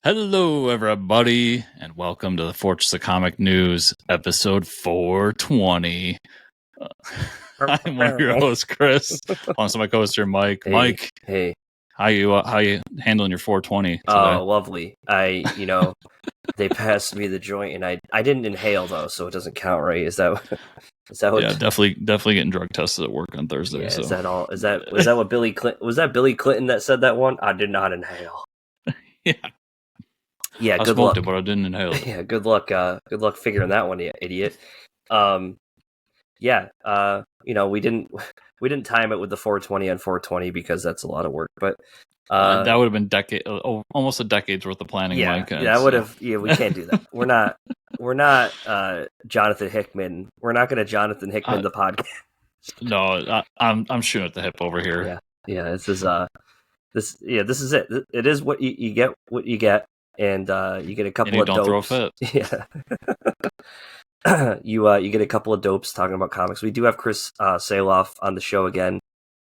Hello, everybody, and welcome to the Fortress of Comic News, episode 420. I'm one of your hosts, Chris. Also, my co-host, Mike. Hey, Mike, hey, how you handling your 420 today? Oh, lovely. They passed me the joint, and I didn't inhale though, so it doesn't count, right? Is that what? Yeah, definitely getting drug tested at work on Thursday. Yeah, so. is that all? Was that what Billy Clinton? Was that Billy Clinton that said that one? I did not inhale. Yeah. Yeah, I good smoked luck. it, but I didn't inhale it. Yeah, good luck. Good luck figuring that one, you idiot. Yeah. We didn't time it with the 420 on 420 because that's a lot of work, but. That would have been almost a decade's worth of planning. Yeah, Mike, that would have. Yeah, we can't do that. We're not Jonathan Hickman. We're not going to Jonathan Hickman the podcast. No, I'm shooting at the hip over here. Yeah. This is This is it. It is what you get. What you get, and you get a couple of don't dopes. Throw a fit. Yeah. You get a couple of dopes talking about comics. We do have Chris Saloff on the show again,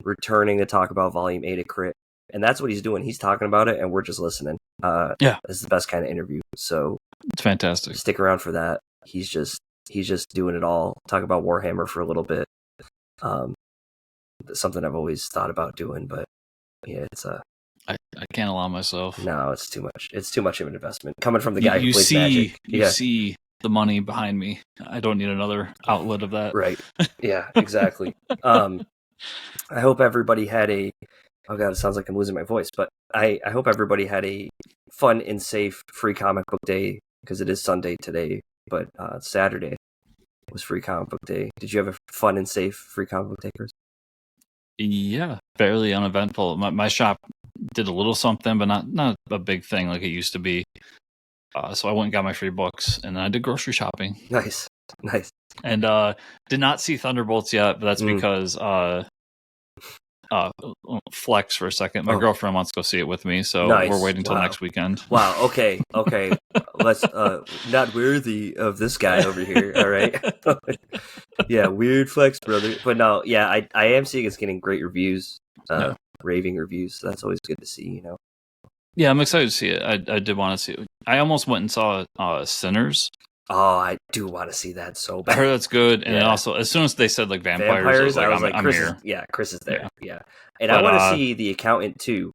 returning to talk about Volume 8 of Crit. And that's what he's doing. He's talking about it, and we're just listening. Yeah, it's the best kind of interview. So it's fantastic. Stick around for that. He's just doing it all. Talk about Warhammer for a little bit. Something I've always thought about doing, but yeah, it's I can't allow myself. No, it's too much. It's too much of an investment coming from the guy who plays Magic. You see the money behind me. I don't need another outlet of that. Right. Yeah. Exactly. I hope everybody had a. Oh God, it sounds like I'm losing my voice, but I hope everybody had a fun and safe free comic book day, because it is Sunday today, but Saturday was free comic book day. Did you have a fun and safe free comic book day, Chris? Yeah, fairly uneventful. My shop did a little something, but not a big thing like it used to be. So I went and got my free books, and then I did grocery shopping. Nice. And did not see Thunderbolts yet, but that's because flex for a second. My girlfriend wants to go see it with me, so we're waiting until next weekend. Wow. Okay. Let's not worthy of this guy over here. All right. Yeah, weird flex, brother. But no, yeah, I am seeing it's getting great reviews, raving reviews. So that's always good to see, Yeah, I'm excited to see it. I did want to see it. I almost went and saw Sinners. Oh, I do want to see that so bad. I heard that's good, and also as soon as they said like vampires, I was like, I'm here. Chris is there. Yeah. And I want to see The Accountant too.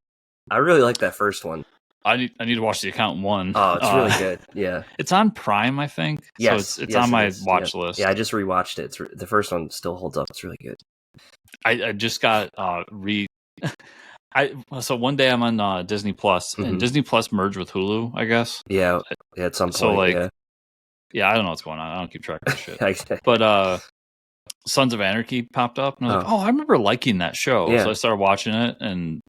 I really like that first one. I need to watch The Accountant 1. Oh, it's really good. Yeah, it's on Prime, I think. Yes, so it's on my watch list. Yeah, I just rewatched it. The first one still holds up. It's really good. I just got so one day I'm on Disney Plus, and Disney Plus merged with Hulu, I guess. Yeah, at some point. So yeah, I don't know what's going on. I don't keep track of this shit. But Sons of Anarchy popped up, and I was like, I remember liking that show. Yeah. So I started watching it, and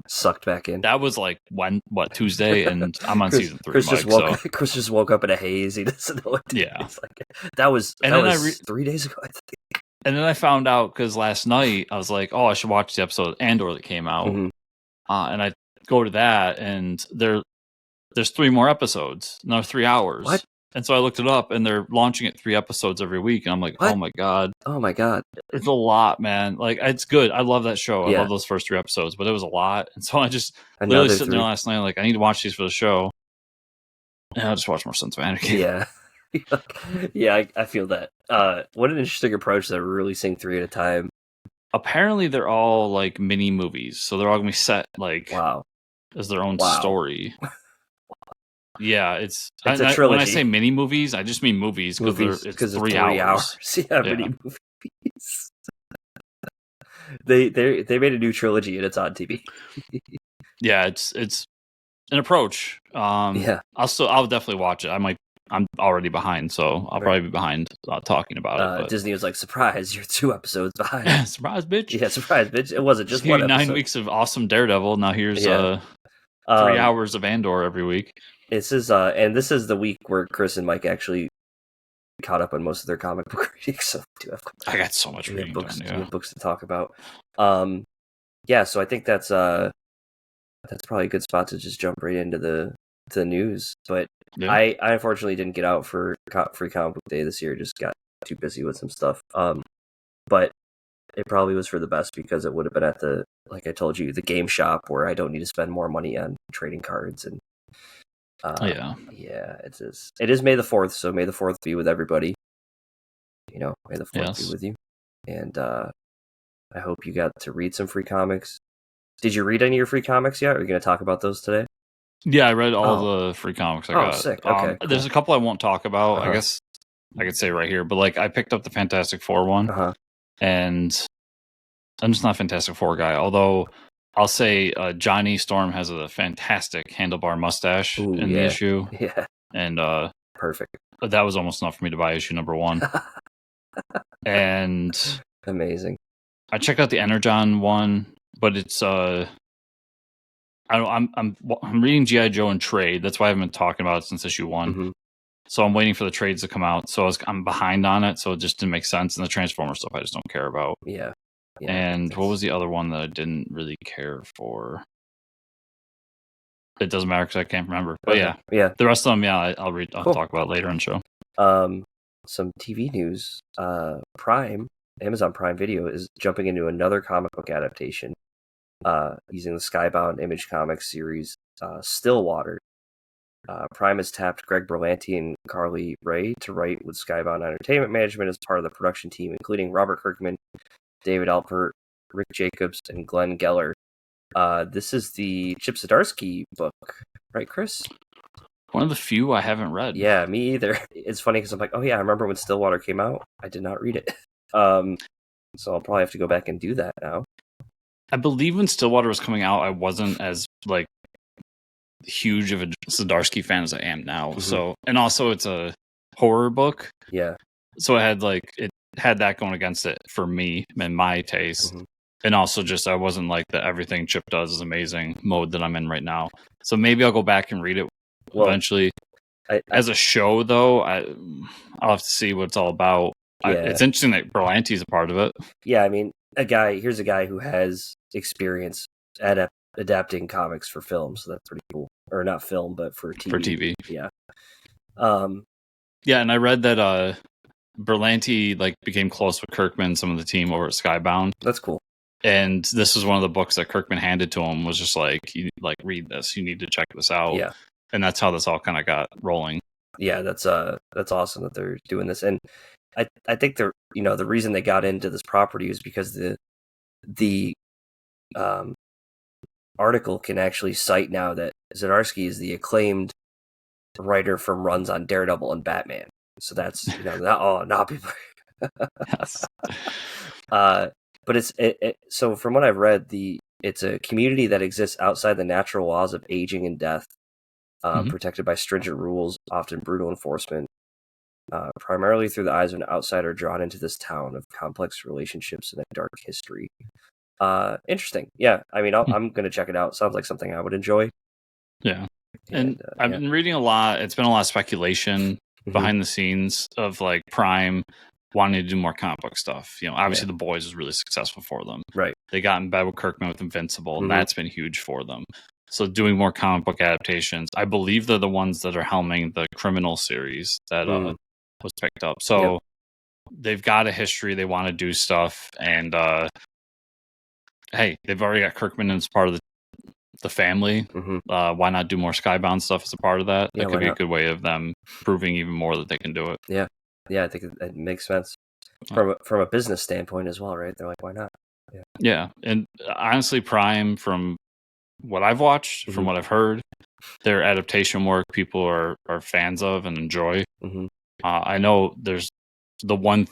sucked back in. That was like Tuesday, and I'm on season 3. Chris just woke up in a haze. He doesn't know what to do. It's like, that was 3 days ago, I think. And then I found out, because last night I was like, I should watch the episode of Andor that came out, and I go to that, and there's 3 more episodes, another 3 hours. What? And so I looked it up, and they're launching it 3 episodes every week. And I'm like, what? Oh my God. It's a lot, man. Like, it's good. I love that show. I love those first 3 episodes, but it was a lot. And so I just literally sitting there last night, like, I need to watch these for the show. And I just watch more Sons of Anarchy. Yeah. Yeah, I feel that. What an interesting approach that we're releasing 3 at a time. Apparently, they're all like mini movies. So they're all going to be set like as their own story. Yeah, it's a trilogy. When I say mini movies, I just mean movies because it's 3 hours. Yeah, mini movies. They made a new trilogy and it's on TV. Yeah, it's an approach. I'll definitely watch it. I'm already behind, so I'll probably be behind talking about it. Disney was like, surprise, you're 2 episodes behind. Surprise, bitch. Yeah, surprise, bitch. It wasn't just 1 episode. 9 weeks of awesome Daredevil. Now here's 3 hours of Andor every week. This is the week where Chris and Mike actually caught up on most of their comic book reading. So I got so much reading books, done, books to talk about. So I think that's probably a good spot to just jump right into the news. But I unfortunately didn't get out for free comic book day this year. Just got too busy with some stuff. But it probably was for the best, because it would have been at like I told you, the game shop, where I don't need to spend more money on trading cards and Yeah, it is May the 4th, so May the 4th be with everybody. May the 4th be with you. And I hope you got to read some free comics. Did you read any of your free comics yet? Are you going to talk about those today? Yeah, I read all the free comics I got. Oh, sick. Okay, cool. There's a couple I won't talk about. I guess I could say right here, but like I picked up the Fantastic Four one, and I'm just not a Fantastic Four guy. Although I'll say Johnny Storm has a fantastic handlebar mustache in the issue. Yeah, and perfect. That was almost enough for me to buy issue number 1. And amazing. I checked out the Energon one, but it's I'm reading G.I. Joe in trade. That's why I haven't been talking about it since issue 1. So I'm waiting for the trades to come out. So I'm behind on it. So it just didn't make sense. And the Transformer stuff I just don't care about. Yeah. And what was the other one that I didn't really care for? It doesn't matter because I can't remember. But yeah. The rest of them, I'll read. I'll talk about later on the show. Some TV news. Amazon Prime Video is jumping into another comic book adaptation using the Skybound Image Comics series Stillwater. Prime has tapped Greg Berlanti and Carly Ray to write with Skybound Entertainment Management as part of the production team, including Robert Kirkman, David Alpert, Rick Jacobs, and Glenn Geller. This is the Chip Zdarsky book, right, Chris? One of the few I haven't read. Yeah, me either. It's funny because I'm like, oh yeah, I remember when Stillwater came out. I did not read it. So I'll probably have to go back and do that now. I believe when Stillwater was coming out, I wasn't as like huge of a Zdarsky fan as I am now. So, and also it's a horror book. Yeah. So it had that going against it for me and my taste. And also just I wasn't like the everything Chip does is amazing mode that I'm in right now. So maybe I'll go back and read it eventually. As a show, though, I'll have to see what it's all about. It's interesting that Berlanti's a part of it. Yeah, I mean, here's a guy who has experience adapting comics for film, so that's pretty cool. Or not film, but for TV. For TV. Yeah. Yeah, and I read that Berlanti became close with Kirkman, some of the team over at Skybound. That's cool. And this was one of the books that Kirkman handed to him, was just read this. You need to check this out. Yeah. And that's how this all kind of got rolling. Yeah, that's awesome that they're doing this. And I think the reason they got into this property is because the article can actually cite now that Zdarsky is the acclaimed writer from runs on Daredevil and Batman. So that's not people. Yes. But so from what I've read, it's a community that exists outside the natural laws of aging and death, protected by stringent rules, often brutal enforcement, primarily through the eyes of an outsider drawn into this town of complex relationships and a dark history. Interesting. Yeah, I mean, I'm going to check it out. Sounds like something I would enjoy. Yeah. And I've been reading a lot. It's been a lot of speculation behind the scenes of Prime wanting to do more comic book stuff. Obviously The Boys was really successful for them. Right. They got in bed with Kirkman with Invincible, and that's been huge for them. So doing more comic book adaptations, I believe they're the ones that are helming the Criminal series that was picked up. So they've got a history. They want to do stuff, and hey, they've already got Kirkman as part of the family. Why not do more Skybound stuff as a part of that? That could be a good way of them proving even more that they can do it. Yeah. Yeah, I think it makes sense from a business standpoint as well, right? They're like, why not? Yeah, and honestly, Prime, from what I've watched, from what I've heard, their adaptation work people are fans of and enjoy. I know there's the one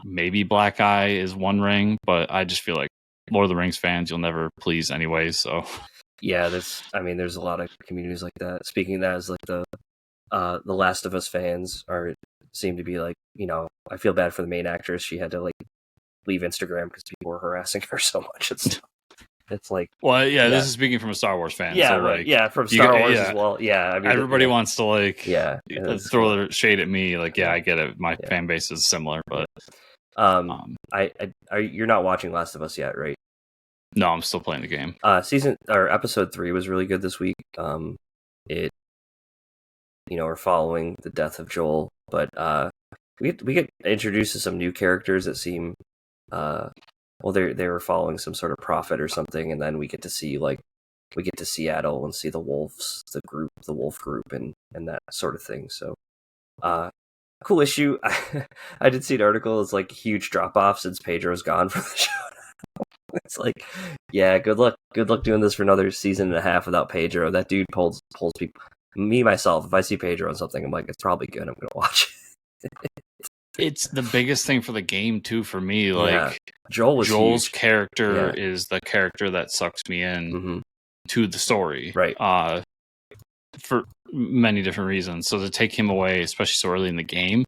maybe Black Eye is One Ring, but I just feel like Lord of the Rings fans you'll never please anyway. So yeah, there's a lot of communities like that. Speaking of that, as the Last of Us fans seem to be I feel bad for the main actress. She had to leave Instagram because people were harassing her so much. It's this is speaking from a Star Wars fan. Yeah, so right. From Star Wars as well. Yeah, I mean, everybody wants to throw their shade at me. I get it. My fan base is similar, but you're not watching Last of Us yet, right? No, I'm still playing the game. Episode 3 was really good this week. We're following the death of Joel, but we get introduced to some new characters that seem they were following some sort of prophet or something, and then we get to see we get to Seattle and see the wolves, the wolf group, and that sort of thing. So, cool issue. I did see an article. It's like huge drop off since Pedro's gone from the show. It's like, yeah, good luck doing this for another season and a half without Pedro. That dude pulls people. Me myself, if I see Pedro on something, I'm like, it's probably good. I'm gonna watch it. It's the biggest thing for the game too for me. Like, yeah. Joel's huge. character is the character that sucks me in to the story, right? For many different reasons. So to take him away, especially so early in the game,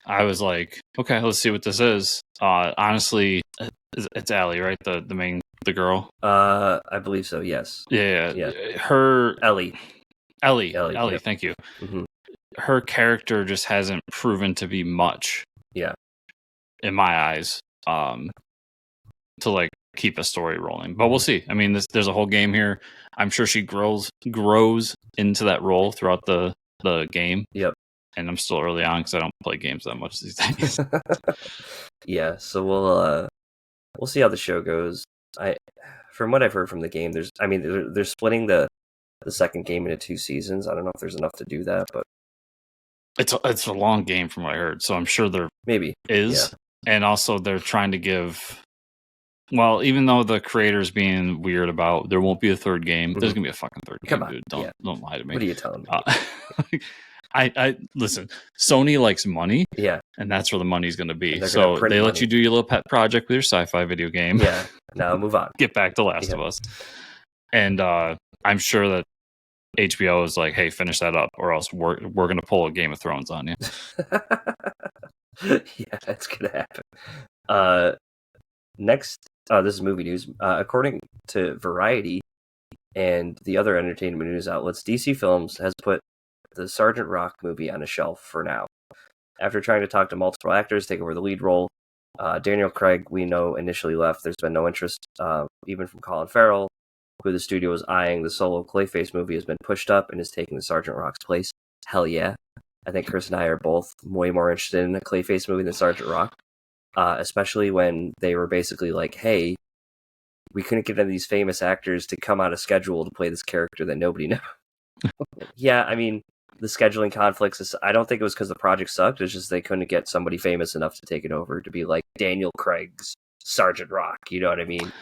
I was like, okay, let's see what this is. Honestly, it's Allie, right? The girl. I believe so. Yes. Yeah. Her Ellie. Yep. Thank you. Her character just hasn't proven to be much. Yeah. In my eyes, to like keep a story rolling. But we'll see. I mean, there's a whole game here. I'm sure she grows into that role throughout the game. Yep. And I'm still early on because I don't play games that much these days. Yeah. So we'll see how the show goes. From what I've heard from the game, they're splitting the second game into 2 seasons. I don't know if there's enough to do that, but it's a long game from what I heard. So I'm sure there maybe is. Yeah. And also they're trying to give. Well, even though the creator's being weird about there won't be a third game, there's gonna be a fucking third game, dude. Don't lie to me. What are you telling me? I listen. Sony likes money, and that's where the money's gonna be. So they let you do your little pet project with your sci-fi video game. Yeah. Now move on. Get back to Last of Us, and I'm sure that HBO is like, hey, finish that up, or else we're gonna pull a Game of Thrones on you. Yeah, that's gonna happen. Next, this is movie news. According to Variety and the other entertainment news outlets, DC Films has put the Sergeant Rock movie on a shelf for now. After trying to talk to multiple actors take over the lead role, Daniel Craig, we know, initially left. There's been no interest, even from Colin Farrell, who the studio is eyeing. The solo Clayface movie has been pushed up and is taking the Sergeant Rock's place. Hell yeah. I think Chris and I are both way more interested in a Clayface movie than Sergeant Rock, especially when they were basically like, hey, we couldn't get any of these famous actors to come out of schedule to play this character that nobody knows. Yeah, I mean, the scheduling conflicts, I don't think it was because the project sucked. It's just they couldn't get somebody famous enough to take it over to be like Daniel Craig's Sergeant Rock. You know what I mean?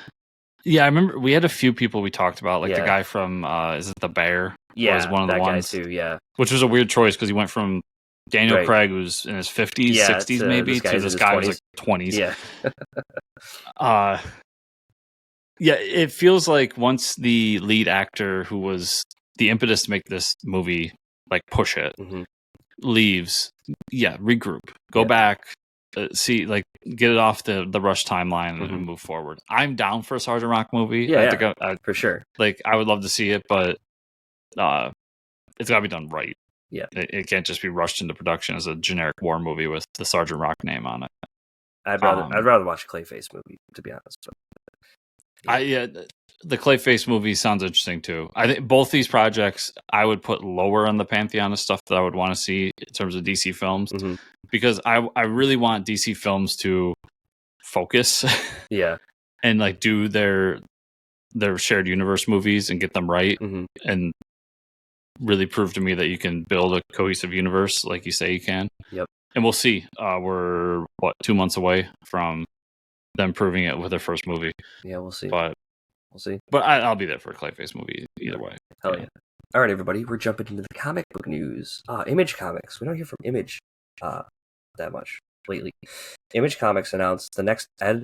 Yeah, I remember we had a few people we talked about, like the guy from, is it The Bear? Yeah, was one of the ones guy too, yeah. Which was a weird choice because he went from Daniel Craig, who was in his 50s, 60s maybe, to this guy who's like 20s. Yeah. Yeah, it feels like once the lead actor who was the impetus to make this movie, like push it, leaves, regroup, go back, see, like get it off the rush timeline and move forward. I'm down for a Sergeant Rock movie. For sure. Like, I would love to see it, but it's got to be done right. Yeah, it can't just be rushed into production as a generic war movie with the Sergeant Rock name on it. I'd rather watch a Clayface movie, to be honest. The Clayface movie sounds interesting too. I think both these projects I would put lower on the pantheon of stuff that I would want to see in terms of DC films, because I really want DC films to focus, and like do their shared universe movies and get them right, and really prove to me that you can build a cohesive universe like you say you can. Yep. And we'll see. We're 2 months away from them proving it with their first movie. Yeah, we'll see. But we'll see. But I'll be there for a Clayface movie either way. Hell yeah. All right, everybody, we're jumping into the comic book news. Image Comics. We don't hear from Image that much lately. Image Comics announced the next Ed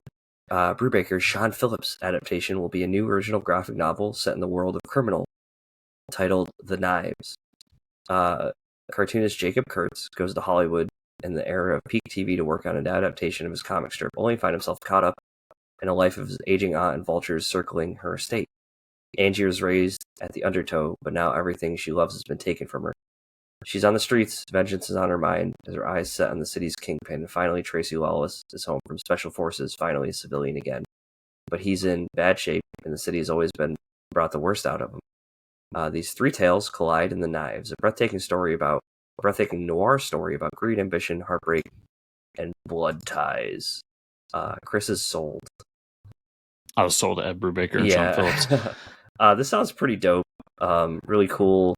Brubaker, Sean Phillips adaptation will be a new original graphic novel set in the world of Criminal, titled The Knives. Cartoonist Jacob Kurtz goes to Hollywood in the era of peak TV to work on an adaptation of his comic strip, only to find himself caught up in a life of his aging aunt and vultures circling her estate. Angie was raised at the Undertow, but now everything she loves has been taken from her. She's on the streets, vengeance is on her mind, as her eyes set on the city's kingpin. Finally, Tracy Lawless is home from Special Forces, finally a civilian again. But he's in bad shape, and the city has always brought the worst out of him. These three tales collide in The Knives, a breathtaking noir story about greed, ambition, heartbreak, and blood ties. Chris is sold. I was sold to Ed Brubaker and Sean Phillips. This sounds pretty dope. Really cool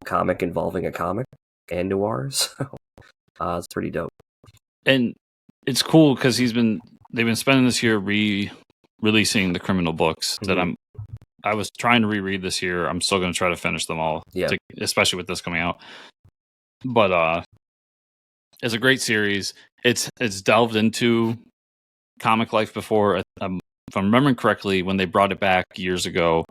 comic involving a comic and noir. So it's pretty dope. And it's cool because they've been spending this year releasing the criminal books that I was trying to reread this year. I'm still going to try to finish them all, especially with this coming out. But it's a great series. It's delved into comic life before. If I'm remembering correctly, when they brought it back years ago,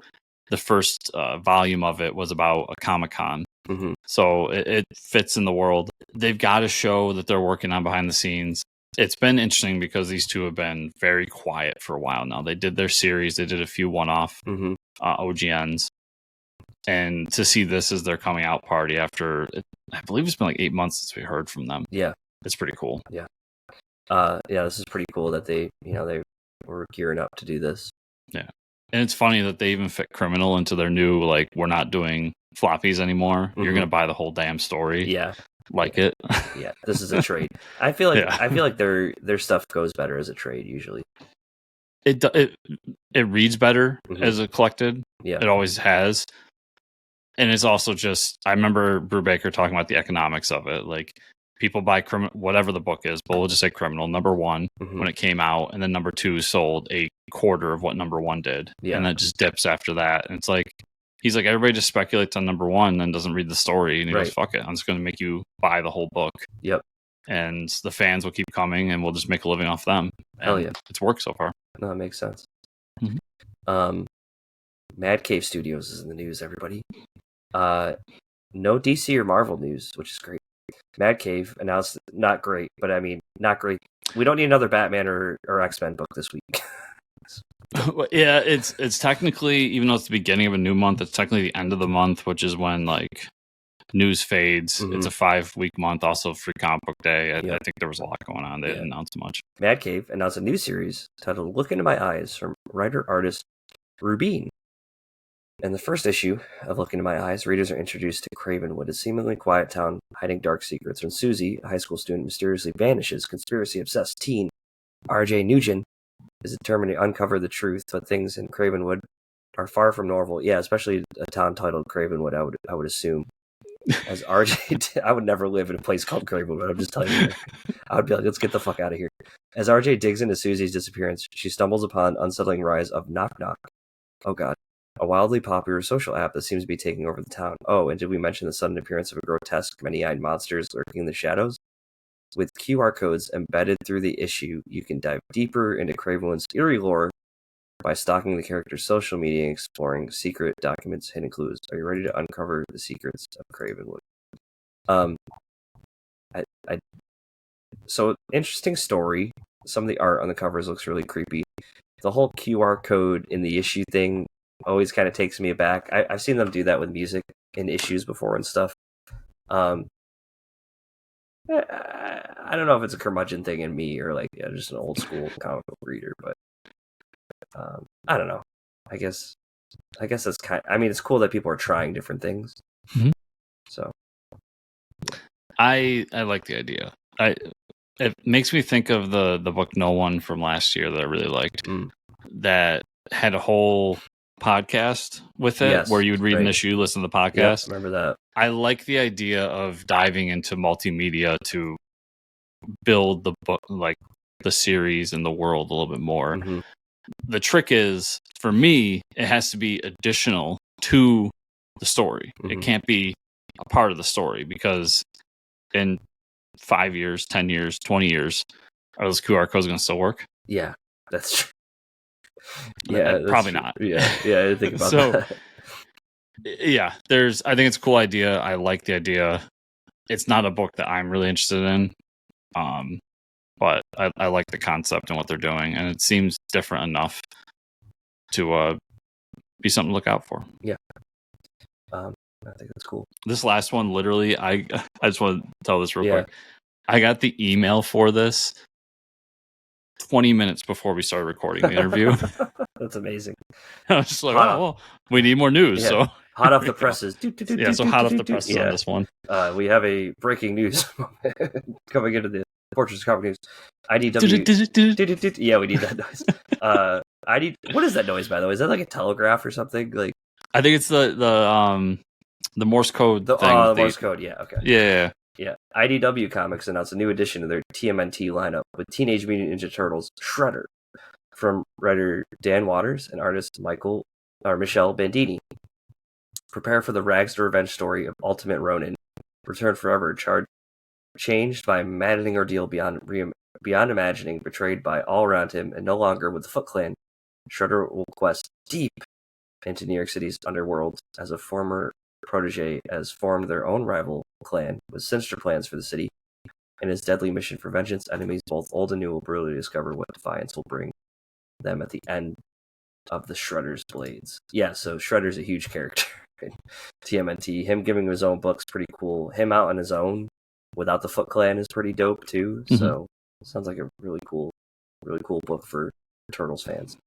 the first volume of it was about a Comic-Con. Mm-hmm. So it fits in the world. They've got a show that they're working on behind the scenes. It's been interesting because these two have been very quiet for a while now. They did their series. They did a few one-off OGNs. And to see this as their coming out party after, I believe it's been like 8 months since we heard from them. Yeah. It's pretty cool. Yeah. This is pretty cool that they were gearing up to do this. Yeah. And it's funny that they even fit Criminal into their new, like, we're not doing floppies anymore. You're going to buy the whole damn story. Yeah. Like it. Yeah. This is a trade. I feel like their stuff goes better as a trade usually. It reads better as a collected. Yeah. It always has. And it's also just, I remember Brubaker talking about the economics of it. Like, people buy whatever the book is, but we'll just say Criminal, number 1, when it came out, and then number 2 sold a quarter of what number 1 did. Yeah. And then it just dips after that. And it's like, he's like, everybody just speculates on number 1 and then doesn't read the story. And he goes, fuck it, I'm just going to make you buy the whole book. Yep. And the fans will keep coming and we'll just make a living off them. Hell yeah. It's worked so far. No, that makes sense. Mm-hmm. Mad Cave Studios is in the news, everybody. No DC or Marvel news, which is great. Mad Cave announced, not great, but I mean, not great. We don't need another Batman or X-Men book this week. Yeah, it's technically, even though it's the beginning of a new month, it's technically the end of the month, which is when, like, news fades. It's a 5-week month, also free comic book day. I think there was a lot going on. They didn't announce much. Mad Cave announced a new series titled Look Into My Eyes from writer-artist Rubin. In the first issue of Look Into My Eyes, readers are introduced to Cravenwood, a seemingly quiet town hiding dark secrets, when Susie, a high school student, mysteriously vanishes. Conspiracy-obsessed teen R.J. Nugent is determined to uncover the truth, but things in Cravenwood are far from normal. Yeah, especially a town titled Cravenwood, I would assume. As RJ, I would never live in a place called Cravenwood, I'm just telling you. I would be like, let's get the fuck out of here. As RJ digs into Susie's disappearance, she stumbles upon unsettling rise of Knock Knock. Oh god. A wildly popular social app that seems to be taking over the town. Oh, and did we mention the sudden appearance of a grotesque, many-eyed monsters lurking in the shadows? With QR codes embedded through the issue, you can dive deeper into Cravenwood's eerie lore by stalking the character's social media and exploring secret documents, hidden clues. Are you ready to uncover the secrets of Cravenwood? So, interesting story. Some of the art on the covers looks really creepy. The whole QR code in the issue thing always kind of takes me aback. I've seen them do that with music in issues before and stuff. I don't know if it's a curmudgeon thing in me or like just an old school comic book reader, but I don't know. I guess that's it's cool that people are trying different things. Mm-hmm. So I like the idea. It makes me think of the book No One from last year that I really liked. That had a whole podcast with it where you would read an issue, listen to the podcast. Yeah, remember that. I like the idea of diving into multimedia to build the book, like the series and the world a little bit more. Mm-hmm. The trick is, for me, it has to be additional to the story. Mm-hmm. It can't be a part of the story, because in 5 years, 10 years, 20 years, are those QR codes going to still work? Yeah, that's true. Yeah, probably not. Yeah, I didn't think about that. Yeah, I think it's a cool idea. I like the idea. It's not a book that I'm really interested in, but I like the concept and what they're doing, and it seems different enough to be something to look out for. Yeah, I think that's cool. This last one, literally, I just want to tell this real quick. I got the email for this 20 minutes before we started recording the interview. That's amazing. I was just like, well, we need more news. Yeah. So hot off the presses. So hot off the presses on this one. We have a breaking news coming into the Fortress of Comic News. IDW. Yeah, we need that noise. What is that noise, by the way? Is that like a telegraph or something? Like, I think it's the Morse code the thing. Morse code. Yeah. Okay. Yeah. IDW Comics announced a new edition of their TMNT lineup with Teenage Mutant Ninja Turtles Shredder from writer Dan Waters and artist Michelle Bandini. Prepare for the rags to revenge story of Ultimate Ronin, returned forever, changed by a maddening ordeal beyond imagining, betrayed by all around him, and no longer with the Foot Clan. Shredder will quest deep into New York City's underworld as a former protege has formed their own rival clan with sinister plans for the city. In his deadly mission for vengeance, enemies both old and new will brutally discover what defiance will bring them at the end of the Shredder's blades. Yeah, so Shredder's a huge character in TMNT. Him giving his own book's pretty cool. Him out on his own without the Foot Clan is pretty dope too. Mm-hmm. So it sounds like a really cool book for Turtles fans.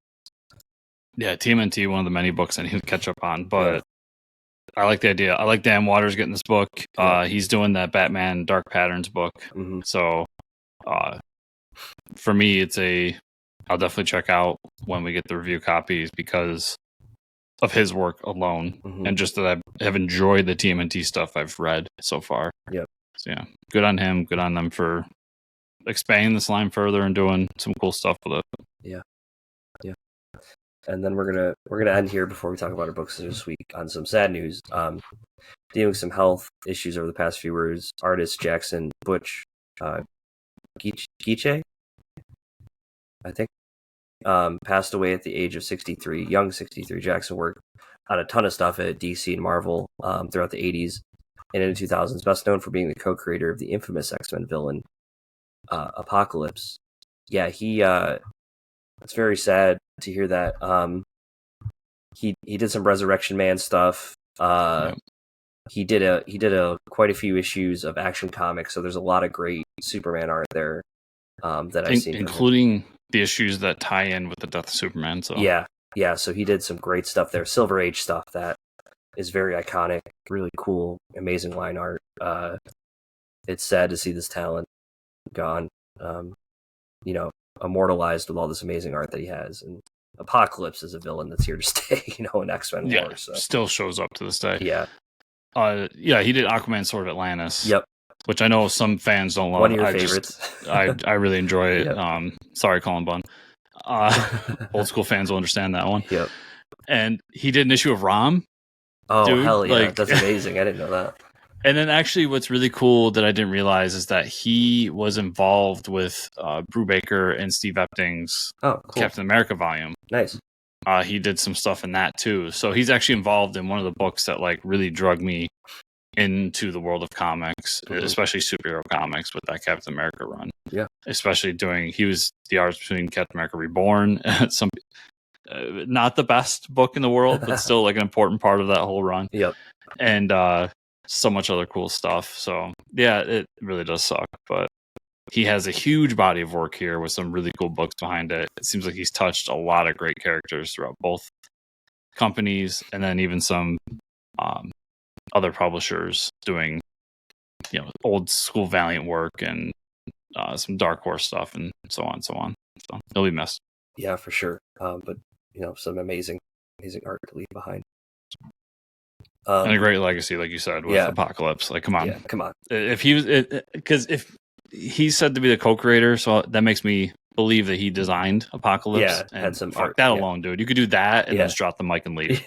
Yeah, TMNT, one of the many books I need to catch up on, but I like the idea. I like Dan Waters getting this book. He's doing that Batman Dark Patterns book. Mm-hmm. So for me, I'll definitely check out when we get the review copies because of his work alone. Mm-hmm. And just that I have enjoyed the TMNT stuff I've read so far. Yep. So yeah, good on him. Good on them for expanding this line further and doing some cool stuff with it. Yeah. Yeah. And then we're gonna end here before we talk about our books this week on some sad news. Dealing with some health issues over the past few years, artist Jackson Butch Guice, I think, passed away at the age of 63, young 63. Jackson worked on a ton of stuff at DC and Marvel throughout the 80s and in the 2000s, best known for being the co-creator of the infamous X-Men villain Apocalypse. Yeah, it's very sad to hear that. He did some Resurrection Man stuff. He did quite a few issues of Action Comics, so there's a lot of great Superman art there that I've seen, including the issues that tie in with the death of Superman. So yeah, so he did some great stuff there, Silver Age stuff that is very iconic, really cool, amazing line art. It's sad to see this talent gone. Immortalized with all this amazing art that he has, and Apocalypse is a villain that's here to stay, in X-Men lore. So. Still shows up to this day. Yeah. He did Aquaman Sword of Atlantis. Yep. Which I know some fans don't love. One of your favorites. I really enjoy it. Yep. Sorry, Colin Bunn. Old school fans will understand that one. Yep. And he did an issue of Rom. Oh, dude, hell yeah. That's amazing. I didn't know that. And then actually what's really cool that I didn't realize is that he was involved with Brubaker and Steve Epting's Captain America volume. Nice. He did some stuff in that too. So he's actually involved in one of the books that really drug me into the world of comics, especially superhero comics with that Captain America run. Yeah. Especially he was the artist between Captain America Reborn, not the best book in the world, but still an important part of that whole run. Yep. And so much other cool stuff. So yeah, it really does suck, but he has a huge body of work here with some really cool books behind it. It seems like he's touched a lot of great characters throughout both companies, and then even some other publishers doing old school Valiant work and some Dark Horse stuff and so on. So he'll be missed. Yeah, for sure. But some amazing art to leave behind. And a great legacy, like you said, with Apocalypse. Come on. Yeah, come on. If he's said to be the co-creator, so that makes me believe that he designed Apocalypse. Yeah, and had some fuck art. That alone, dude. You could do that and just drop the mic and leave.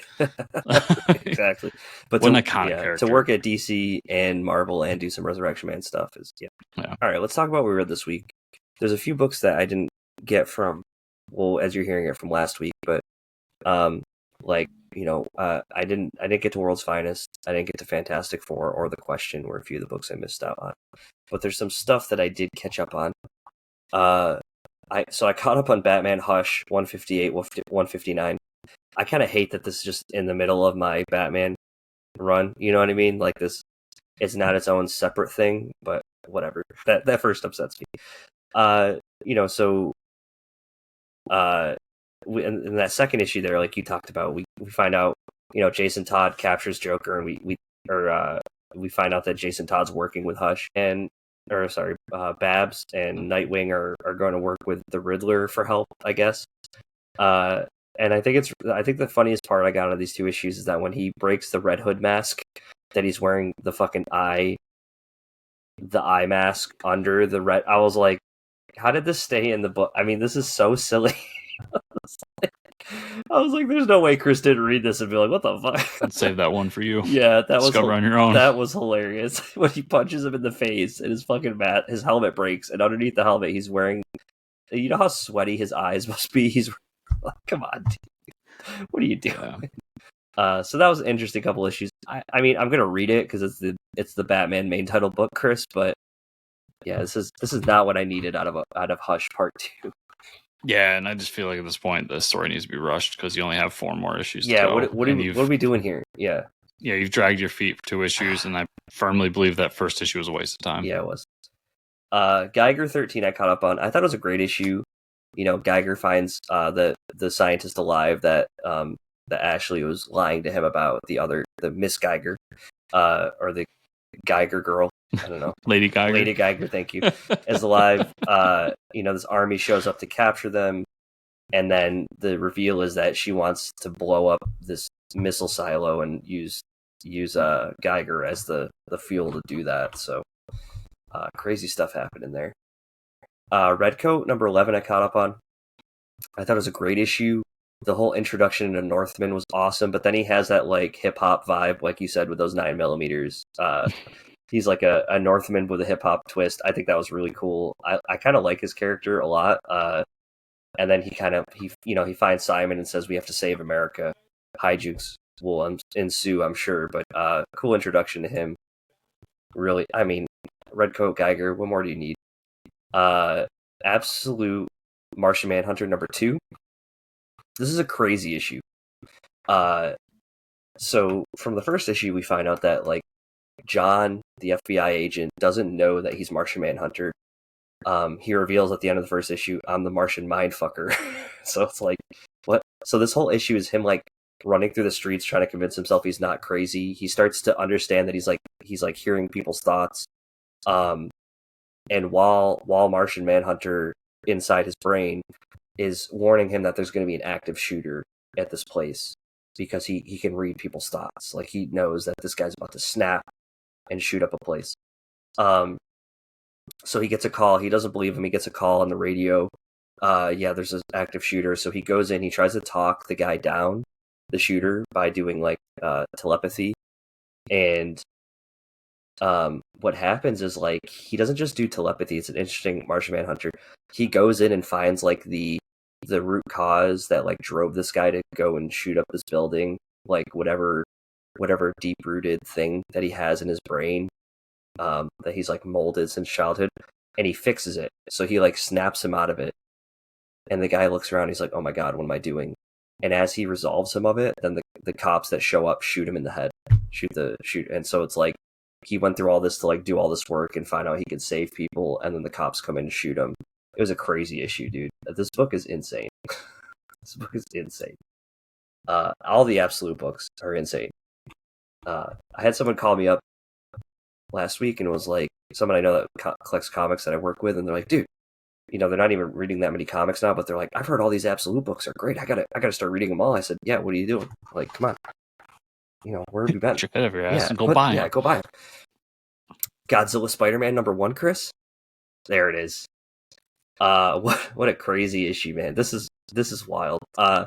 Exactly. But what an iconic character. To work at DC and Marvel and do some Resurrection Man stuff is All right, let's talk about what we read this week. There's a few books that I didn't get from, as you're hearing it, from last week, but I didn't get to World's Finest. I didn't get to Fantastic Four or The Question, were a few of the books I missed out on. But there's some stuff that I did catch up on. I caught up on Batman Hush 158, 159. I kind of hate that this is just in the middle of my Batman run. You know what I mean? This, it's not its own separate thing, but whatever. That first upsets me. In that second issue there, like you talked about, we find out, Jason Todd captures Joker, and we find out that Jason Todd's working with Hush Babs and Nightwing are going to work with the Riddler for help, I guess. And I think the funniest part I got out of these two issues is that when he breaks the Red Hood mask, that he's wearing the fucking eye mask under the red. I was like, how did this stay in the book? I mean, this is so silly. I was like, there's no way Chris didn't read this and be like, what the fuck? I'd save that one for you. Yeah, that Discover on your own. That was hilarious. When he punches him in the face and his fucking his helmet breaks, and underneath the helmet he's wearing, you know how sweaty his eyes must be? He's like, come on, dude. What are you doing? Yeah. So that was an interesting couple issues. I mean, I'm gonna read it because it's the Batman main title book, Chris. But yeah, this is not what I needed out of Hush Part 2. Yeah, and I just feel like at this point the story needs to be rushed because you only have 4 more issues. Yeah, to go, what are we doing here? Yeah, you've dragged your feet for 2 issues, and I firmly believe that first issue was a waste of time. Yeah, it was. Geiger 13 I caught up on. I thought it was a great issue. You know, Geiger finds the scientist alive that Ashley was lying to him about, the Miss Geiger, or the Geiger girl. I don't know. Lady Geiger, thank you, is alive. This army shows up to capture them, and then the reveal is that she wants to blow up this missile silo and use Geiger as the fuel to do that. So crazy stuff happened in there. Redcoat number 11 I caught up on. I thought it was a great issue. The whole introduction to Northman was awesome, but then he has that like hip hop vibe, like you said, with those 9mm. He's like a Northman with a hip hop twist. I think that was really cool. I kind of like his character a lot. And then he finds Simon and says, we have to save America. Hijinks will ensue, I'm sure, but cool introduction to him. Really, I mean, Redcoat, Geiger, what more do you need? Absolute Martian Manhunter number 2. This is a crazy issue. So from the first issue, we find out that like John, the FBI agent, doesn't know that he's Martian Manhunter. He reveals at the end of the first issue, I'm the Martian Mindfucker. So it's like, what? So this whole issue is him like running through the streets trying to convince himself he's not crazy. He starts to understand that he's like hearing people's thoughts. And while Martian Manhunter inside his brain is warning him that there's going to be an active shooter at this place because he can read people's thoughts. Like he knows that this guy's about to snap and shoot up a place. So he gets a call. He doesn't believe him. He gets a call on the radio. There's an active shooter. So he goes in. He tries to talk the guy down, the shooter, by doing like telepathy. And what happens is like he doesn't just do telepathy. It's an interesting Martian Manhunter. He goes in and finds like the root cause that like drove this guy to go and shoot up this building. Like whatever deep rooted thing that he has in his brain. That he's like molded since childhood, and he fixes it. So he like snaps him out of it, and the guy looks around. He's like, "Oh my god, what am I doing?" And as he resolves him of it, then the cops that show up shoot him in the head, shoot. And so it's like he went through all this to like do all this work and find out he could save people, and then the cops come in and shoot him. It was a crazy issue, dude. This book is insane. This book is insane. All the Absolute books are insane. I had someone call me up last week and it was like someone I know that collects comics that I work with, and they're like, dude, they're not even reading that many comics now, but they're like, I've heard all these Absolute books are great. I gotta start reading them all. I said, yeah, what are you doing? Like, come on. Where have you been? Check it over your ass and go buy them. Yeah, go buy them. Godzilla Spider-Man number 1, Chris. There it is. What a crazy issue, man. This is wild. I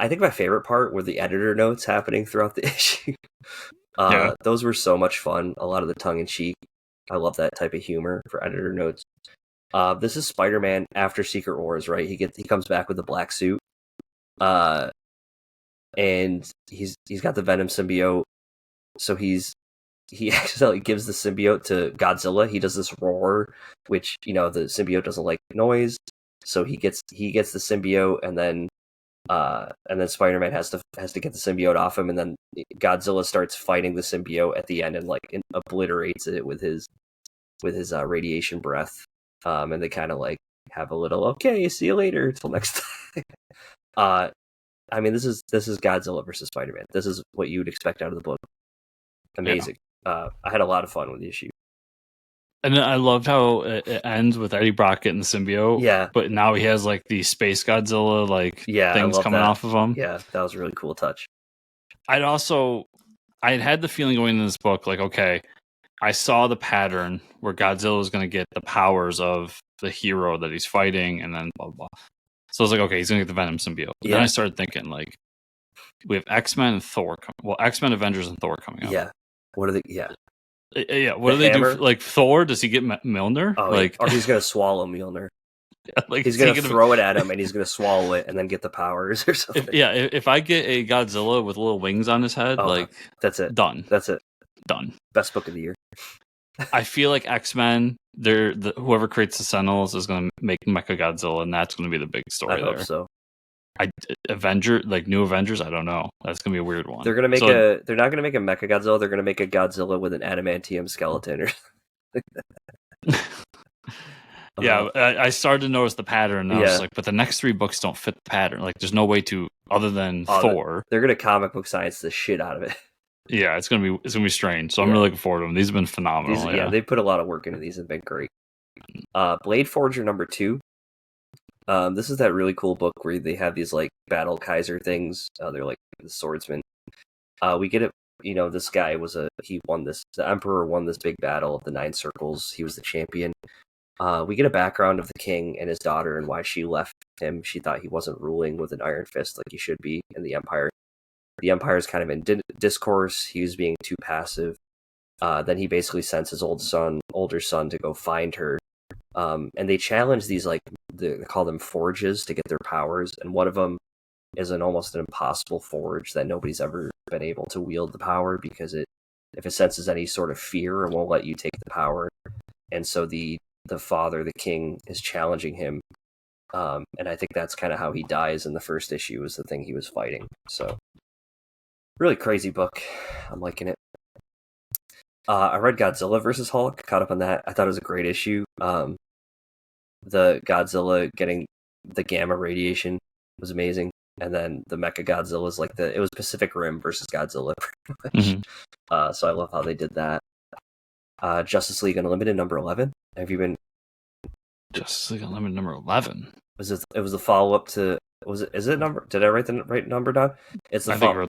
think my favorite part were the editor notes happening throughout the issue. Those were so much fun. A lot of the tongue-in-cheek. I love that type of humor for editor notes. This is Spider-Man after Secret Wars, right? He comes back with the black suit. And he's got the Venom symbiote. So he accidentally gives the symbiote to Godzilla. He does this roar, which, the symbiote doesn't like noise. So he gets the symbiote, and then Spider-Man has to get the symbiote off him, and then Godzilla starts fighting the symbiote at the end and like obliterates it with his radiation breath. And they kind of like have a little, okay, see you later, till next time. I mean, this is Godzilla versus Spider-Man. This is what you would expect out of the book. Amazing. Yeah. I had a lot of fun with the issue. And I loved how it ends with Eddie Brock getting the symbiote. Yeah. But now he has like the Space Godzilla things coming off of him. Yeah, that was a really cool touch. I had the feeling going into this book, like, okay, I saw the pattern where Godzilla was going to get the powers of the hero that he's fighting, and then blah, blah, blah. So I was like, okay, he's going to get the Venom symbiote. Then I started thinking, like, we have X-Men and Thor. X-Men, Avengers, and Thor coming up. Yeah. What are they? Yeah. Yeah. What do they do? Like, Thor, does he get Mjolnir? Oh, like, or he's going to swallow Mjolnir. Yeah, like, he's going to throw it at him, and he's going to swallow it, and then get the powers or something. If I get a Godzilla with little wings on his head, that's it. Done. That's it. Done. Best book of the year. I feel like X-Men, whoever creates the Sentinels is going to make Mechagodzilla, and that's going to be the big story. I hope so. New Avengers, I don't know. That's going to be a weird one. They're going to make they're not going to make a Mechagodzilla. They're going to make a Godzilla with an adamantium skeleton. Yeah, I started to notice the pattern. And I was like, but the next 3 books don't fit the pattern. Like, there's no way to, other than Thor. They're going to comic book science the shit out of it. Yeah, it's gonna be strange. So I'm really looking forward to them. These have been phenomenal. They put a lot of work into these and been great. Blade Forger #2. This is that really cool book where they have these like battle Kaiser things. They're like the swordsman. We get it. You know, this guy the Emperor won this big battle of the 9 circles. He was the champion. We get a background of the king and his daughter and why she left him. She thought he wasn't ruling with an iron fist like he should be in the Empire. The Empire's kind of in discourse. He was being too passive. Then he basically sends his older son to go find her. And they challenge these, like, they call them forges to get their powers. And one of them is almost an impossible forge that nobody's ever been able to wield the power because if it senses any sort of fear, it won't let you take the power. And so the father, the king, is challenging him. And I think that's kind of how he dies in the first issue, was the thing he was fighting. So, really crazy book. I'm liking it. I read Godzilla vs. Hulk, caught up on that. I thought it was a great issue. The Godzilla getting the gamma radiation was amazing. And then the Mechagodzilla is like it was Pacific Rim versus Godzilla. Mm-hmm. So I love how they did that. Justice League Unlimited #11. Have you been? Justice League Unlimited #11. It was the follow up to? Is it number? Did I write the right number down? It's the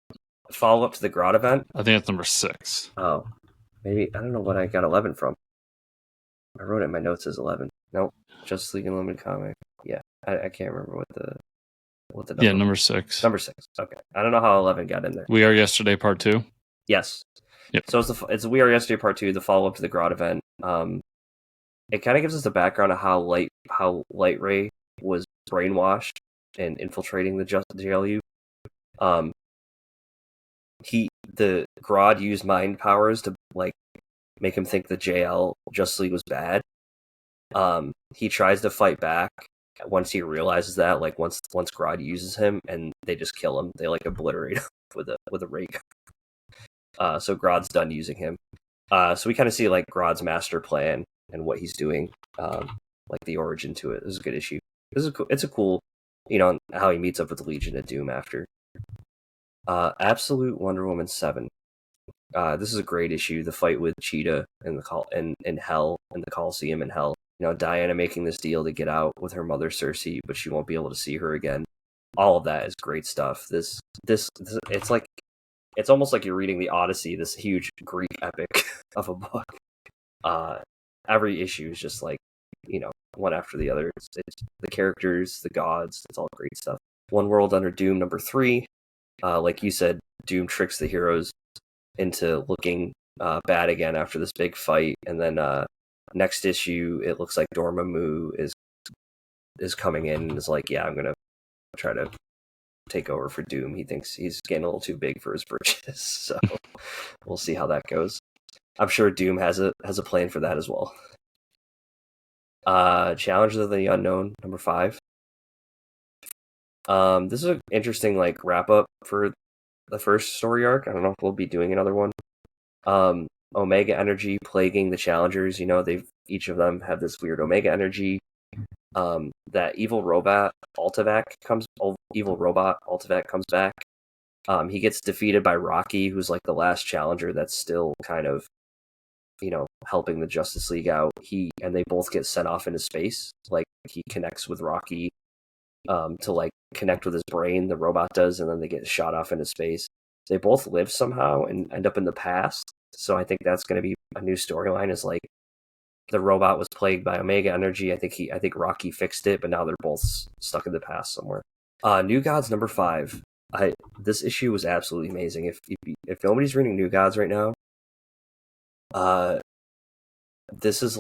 follow up to the Grodd event. I think it's #6. Oh, maybe I don't know what I got 11 from. I wrote it in my notes as 11. Nope. Justice League Unlimited comic. Yeah, I can't remember what the number. Yeah, #6. #6. Okay, I don't know how 11 got in there. We Are Yesterday Part 2. Yes. Yep. So it's We Are Yesterday Part 2, the follow up to the Grodd event. It kind of gives us the background of how Light Ray was brainwashed and infiltrating the JLU. The Grodd used mind powers to like make him think the Justice League was bad. He tries to fight back once he realizes that, like once Grodd uses him, and they just kill him. They like obliterate him with a ray gun. So Grodd's done using him. So we kind of see like Grodd's master plan and what he's doing, like the origin to it. This is a good issue. It's a cool, how he meets up with the Legion of Doom after. Absolute Wonder Woman 7. This is a great issue. The fight with Cheetah in Hell, in the Coliseum in Hell. Diana making this deal to get out with her mother Cersei, but she won't be able to see her again. All of that is great stuff. This it's almost like you're reading the Odyssey, this huge Greek epic of a book. Every issue is just like, one after the other. It's the characters, the gods, it's all great stuff. One World Under Doom #3. Like you said, Doom tricks the heroes into looking bad again after this big fight, and then next issue, it looks like Dormammu is coming in and is like, yeah, I'm gonna try to take over for Doom. He thinks he's getting a little too big for his britches, so we'll see how that goes. I'm sure Doom has a plan for that as well. Challenge of the Unknown #5. This is an interesting like wrap up for the first story arc. I don't know if we'll be doing another one. Omega energy plaguing the challengers. Each of them have this weird Omega energy. That evil robot Altavac comes back. He gets defeated by Rocky, who's like the last challenger that's still kind of helping the Justice League out, and they both get sent off into space. Like, he connects with Rocky to like connect with his brain, the robot does, and then they get shot off into space. They both live somehow and end up in the past. So I think that's going to be a new storyline, is like the robot was plagued by Omega energy. I think Rocky fixed it, but now they're both stuck in the past somewhere. New Gods number 5. This issue was absolutely amazing. If nobody's reading New Gods right now, this is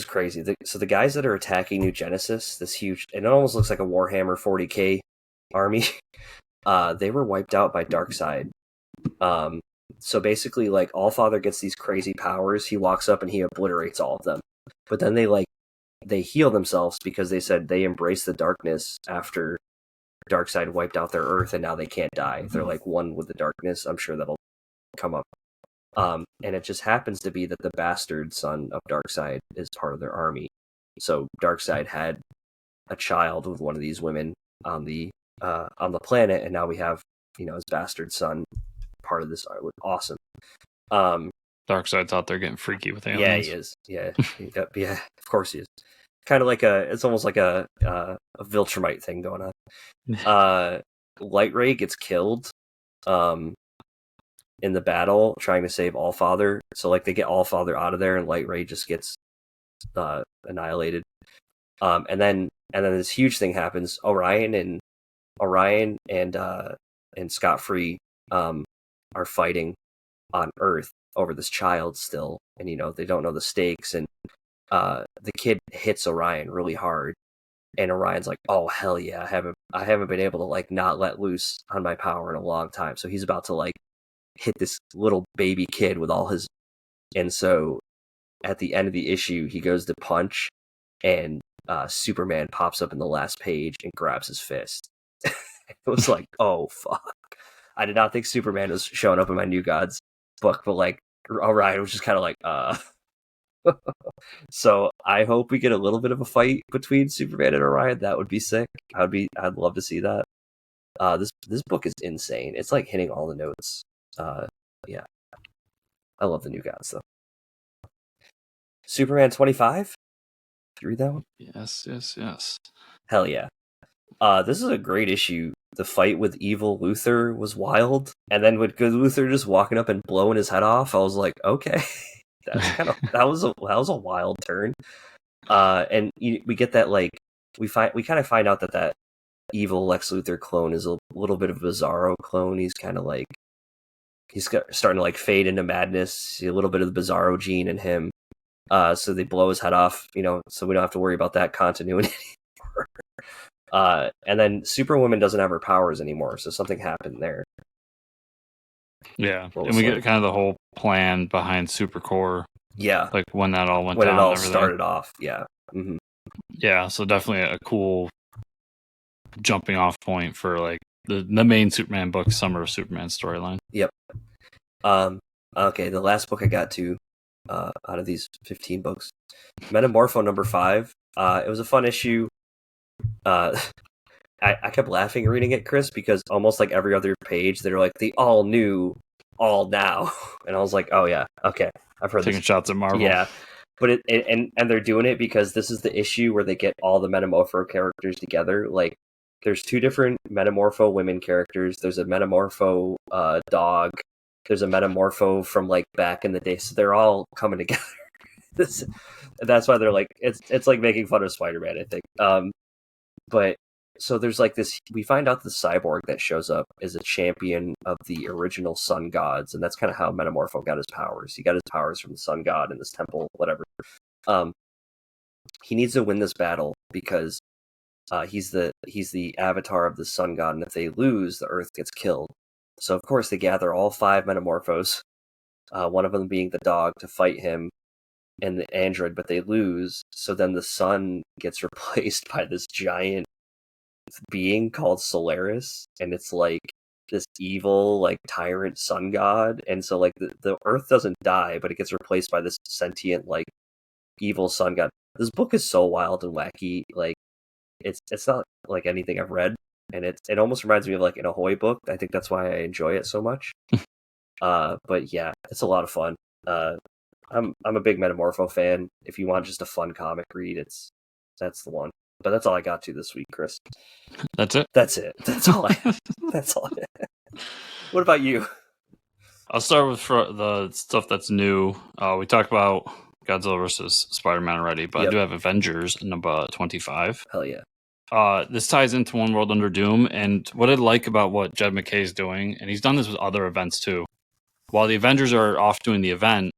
crazy. So the guys that are attacking New Genesis, this huge, and it almost looks like a Warhammer 40k army, they were wiped out by Darkseid. So basically, like, Allfather gets these crazy powers. He walks up and he obliterates all of them. But then they heal themselves because they said they embraced the darkness after Darkseid wiped out their Earth, and now they can't die. They're like one with the darkness. I'm sure that'll come up. And it just happens to be that the bastard son of Darkseid is part of their army. So Darkseid had a child with one of these women on the planet, and now we have his bastard son part of this. Awesome. Darkseid thought they're getting freaky with aliens. Yeah, he is. Yeah, yeah. Of course he is. Kind of like it's almost like a Viltrumite thing going on. Light Ray gets killed. In the battle trying to save Allfather. So like they get Allfather out of there and Light Ray just gets annihilated. And then this huge thing happens. Orion and Scott Free are fighting on Earth over this child still, and they don't know the stakes, and the kid hits Orion really hard, and Orion's like, oh hell yeah, I haven't been able to like not let loose on my power in a long time. So he's about to like hit this little baby kid with all his, and so at the end of the issue he goes to punch, and Superman pops up in the last page and grabs his fist. It was like, oh fuck, I did not think Superman was showing up in my New Gods book, but like Orion was just kind of like so I hope we get a little bit of a fight between Superman and Orion. That would be sick. I'd love to see that. This book is insane. It's like hitting all the notes. Yeah, I love the New Gods though. Superman 25. Did you read that one? Yes. Hell yeah. This is a great issue. The fight with evil Luthor was wild, and then with good Luthor just walking up and blowing his head off, I was like, okay, that was a wild turn. And we get that, like, we kind of find out that evil Lex Luthor clone is a little bit of a Bizarro clone. He's kind of like, starting to like fade into madness. See a little bit of the Bizarro gene in him. So they blow his head off, so we don't have to worry about that continuity anymore. And then Superwoman doesn't have her powers anymore, so something happened there. Yeah, and we get kind of the whole plan behind Supercore. Yeah, like when that all went when down. When it all started off, yeah. Mm-hmm. Yeah, so definitely a cool jumping off point for like the main Superman book, Summer of Superman storyline. Yep. Okay, the last book I got to out of these 15 books, Metamorpho number 5. It was a fun issue. I kept laughing reading it, Chris, because almost like every other page, they're like the all new, all now, and I was like, oh yeah, okay, I've heard taking shots at Marvel. Yeah, but and they're doing it because this is the issue where they get all the Metamorpho characters together. Like, there's 2 different Metamorpho women characters. There's a Metamorpho dog. There's a Metamorpho from like back in the day. So they're all coming together. That's why they're like, it's like making fun of Spider-Man, I think. But so there's like this, we find out the cyborg that shows up is a champion of the original sun gods, and that's kind of how Metamorpho got his powers. He got his powers from the sun god in this temple, whatever. He needs to win this battle because he's the avatar of the sun god, and if they lose, the Earth gets killed. So of course they gather all 5 Metamorphos, one of them being the dog, to fight him and the android, but they lose. So then the sun gets replaced by this giant being called Solaris, and it's like this evil like tyrant sun god. And so like the Earth doesn't die, but it gets replaced by this sentient like evil sun god. This book is so wild and wacky. Like it's not like anything I've read, and it almost reminds me of like an Ahoy book. I think that's why I enjoy it so much. But yeah, it's a lot of fun. I'm a big Metamorpho fan. If you want just a fun comic read, that's the one. But that's all I got to this week, Chris. That's it? That's it. That's all I have. That's all I have. What about you? I'll start with the stuff that's new. We talked about Godzilla versus Spider-Man already, but I do have Avengers number 25. Hell yeah. This ties into One World Under Doom, and what I like about what Jed MacKay is doing, and he's done this with other events too. While the Avengers are off doing the event,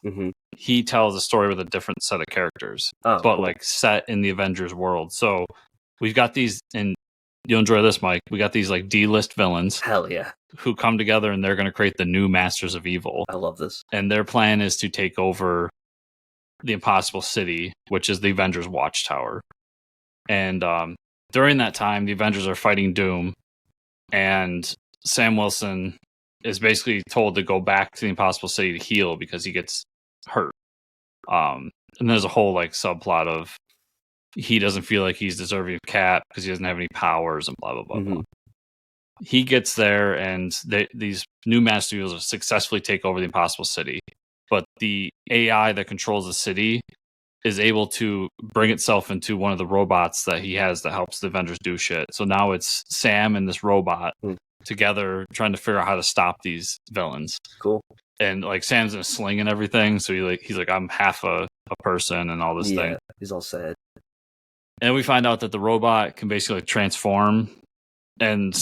he tells a story with a different set of characters, but cool. Like set in the Avengers world. So we've got these, and you'll enjoy this, Mike. We got these like D-list villains. Hell yeah. Who come together and they're going to create the new Masters of Evil. I love this. And their plan is to take over the Impossible City, which is the Avengers Watchtower. And during that time, the Avengers are fighting Doom, and Sam Wilson is basically told to go back to the Impossible City to heal because he gets hurt. And there's a whole like subplot of he doesn't feel like he's deserving of Cap because he doesn't have any powers and blah, blah, blah, blah. He gets there, and these new Master Evils successfully take over the Impossible City. But the AI that controls the city is able to bring itself into one of the robots that he has that helps the Avengers do shit. So now it's Sam and this robot together trying to figure out how to stop these villains. Cool. And like Sam's in a sling and everything, so he's like I'm half a person and all this thing. He's all sad. And we find out that the robot can basically transform and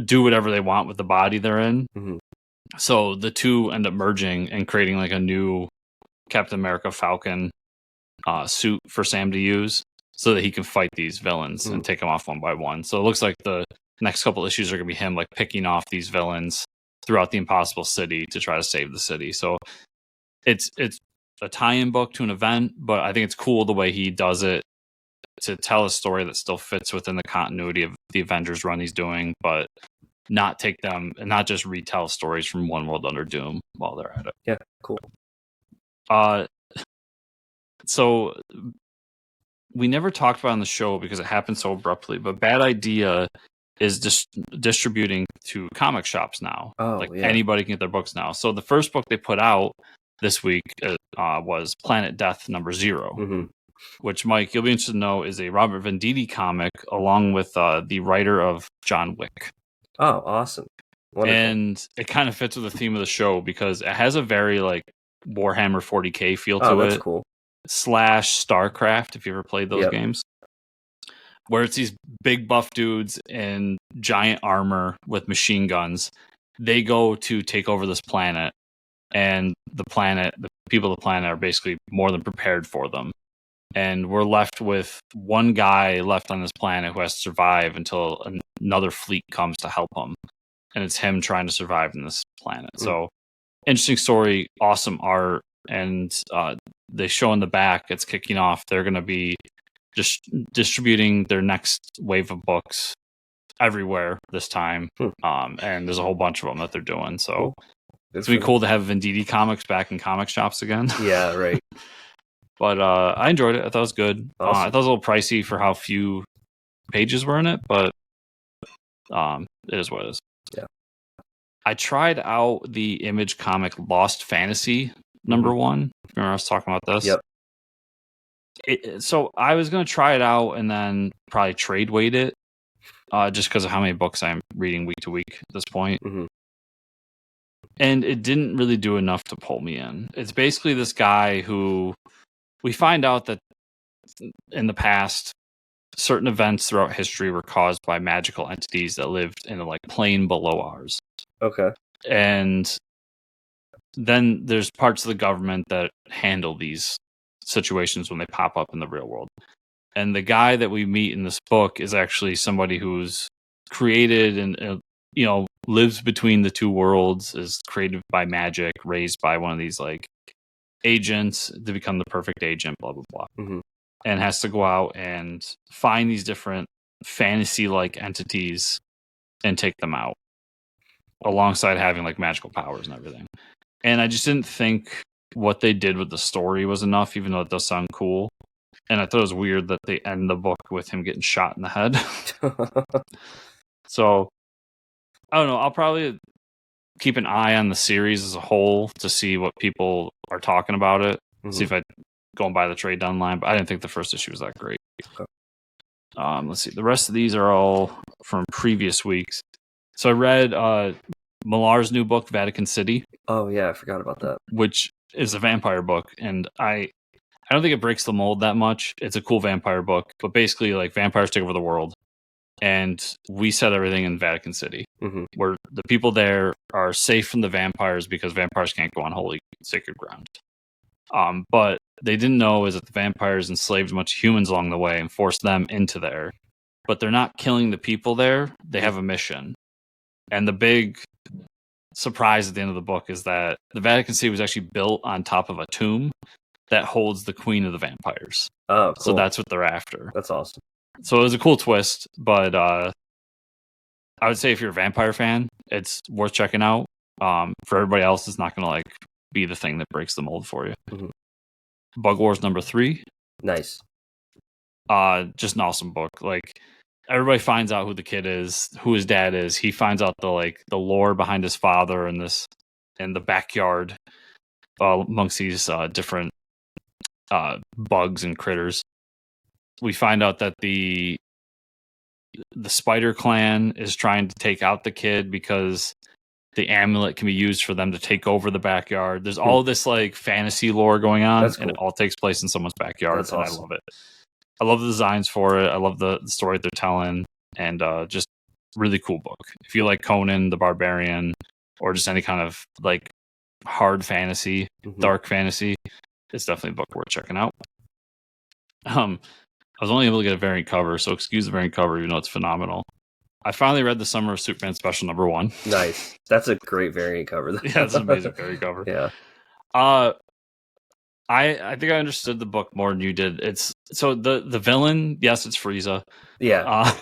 do whatever they want with the body they're in. So the two end up merging and creating like a new Captain America Falcon suit for Sam to use so that he can fight these villains and take them off one by one. So it looks like the next couple issues are going to be him like picking off these villains throughout the Impossible City to try to save the city. So it's a tie-in book to an event, but I think it's cool the way he does it to tell a story that still fits within the continuity of the Avengers run he's doing, but not take them and not just retell stories from One World Under Doom while they're at it. Yeah, cool. So we never talked about it on the show because it happened so abruptly, but Bad Idea is distributing to comic shops now. Anybody can get their books now. So the first book they put out this week was Planet Death #0. Which, Mike, you'll be interested to know is a Robert Venditti comic along with the writer of John Wick. Oh, awesome. Wonderful. And it kind of fits with the theme of the show because it has a very like Warhammer 40K feel to it. That's cool. / StarCraft, if you ever played those games. Where it's these big buff dudes in giant armor with machine guns. They go to take over this planet, and the people of the planet are basically more than prepared for them. And we're left with one guy left on this planet who has to survive until another fleet comes to help him. And it's him trying to survive in this planet. So, interesting story, awesome art. And they show in the back, it's kicking off. They're going to be just distributing their next wave of books everywhere this time. And there's a whole bunch of them that they're doing. So, it's going to be cool to have Venditti comics back in comic shops again. Yeah, right. But I enjoyed it. I thought it was good. Awesome. I thought it was a little pricey for how few pages were in it, but it is what it is. Yeah. I tried out the Image comic Lost Fantasy #1. Remember I was talking about this? Yep. So I was going to try it out and then probably trade weight it just because of how many books I'm reading week to week at this point. And it didn't really do enough to pull me in. It's basically this guy who... We find out that in the past, certain events throughout history were caused by magical entities that lived in a like plane below ours. Okay. And then there's parts of the government that handle these situations when they pop up in the real world. And the guy that we meet in this book is actually somebody who's created and lives between the two worlds, is created by magic, raised by one of these like agents to become the perfect agent, blah blah blah, and has to go out and find these different fantasy-like entities and take them out, alongside having like magical powers and everything. And I just didn't think what they did with the story was enough, even though it does sound cool. And I thought it was weird that they end the book with him getting shot in the head. So I don't know. I'll probably keep an eye on the series as a whole to see what people are talking about it. See if I go and buy the trade online, but I didn't think the first issue was that great. Okay. Let's see. The rest of these are all from previous weeks. So I read Millar's new book, Vatican City. Oh yeah, I forgot about that. Which is a vampire book, and I don't think it breaks the mold that much. It's a cool vampire book, but basically, like, vampires take over the world, and we set everything in Vatican City, where the people there are safe from the vampires because vampires can't go on holy, sacred ground. But they didn't know is that the vampires enslaved a bunch of humans along the way and forced them into there. But they're not killing the people there. They have a mission. And the big surprise at the end of the book is that the Vatican City was actually built on top of a tomb that holds the queen of the vampires. Oh, cool. So that's what they're after. That's awesome. So it was a cool twist, but I would say if you're a vampire fan, it's worth checking out. For everybody else, it's not going to like be the thing that breaks the mold for you. Bug Wars #3. Nice. Just an awesome book. Like, everybody finds out who the kid is, who his dad is. He finds out the lore behind his father and the backyard amongst these different bugs and critters. We find out that the Spider Clan is trying to take out the kid because the amulet can be used for them to take over the backyard. There's all this like fantasy lore going on, and it all takes place in someone's backyard. That's awesome. I love it. I love the designs for it. I love the story they're telling, and just really cool book. If you like Conan the Barbarian or just any kind of like hard fantasy, dark fantasy, it's definitely a book worth checking out. I was only able to get a variant cover, so excuse the variant cover, even though it's phenomenal. I finally read the Summer of Superman special #1. Nice. That's a great variant cover. Yeah, it's an amazing variant cover. Yeah. I think I understood the book more than you did. It's so the villain, yes, it's Frieza. Yeah.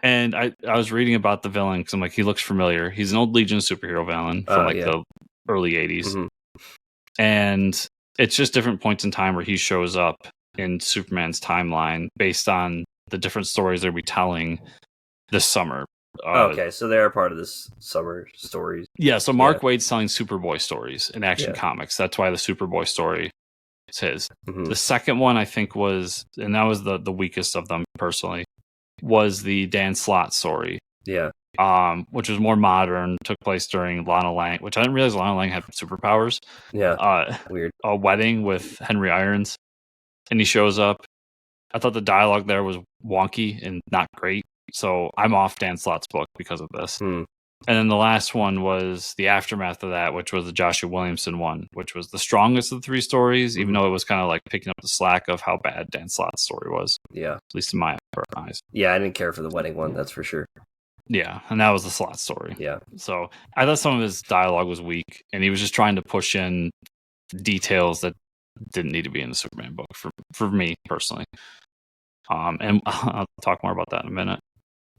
And I was reading about the villain because I'm like, he looks familiar. He's an old Legion superhero villain from the early 80s. And it's just different points in time where he shows up in Superman's timeline based on the different stories they'll be telling this summer. Okay, so they're part of this summer stories. Yeah, so Mark Waid's telling Superboy stories in Action Comics. That's why the Superboy story is his. The second one, I think, was, and that was the weakest of them personally, was the Dan Slott story. Yeah. Which was more modern, took place during Lana Lang, which I didn't realize Lana Lang had superpowers. Yeah. Weird. A wedding with Henry Irons, and he shows up. I thought the dialogue there was wonky and not great. So I'm off Dan Slott's book because of this. And then the last one was the aftermath of that, which was the Joshua Williamson one, which was the strongest of the three stories, even though it was kind of like picking up the slack of how bad Dan Slott's story was. Yeah. At least in my eyes. Yeah, I didn't care for the wedding one, that's for sure. Yeah, and that was the Slott story. Yeah. So I thought some of his dialogue was weak, and he was just trying to push in details that didn't need to be in the Superman book for me personally. And I'll talk more about that in a minute.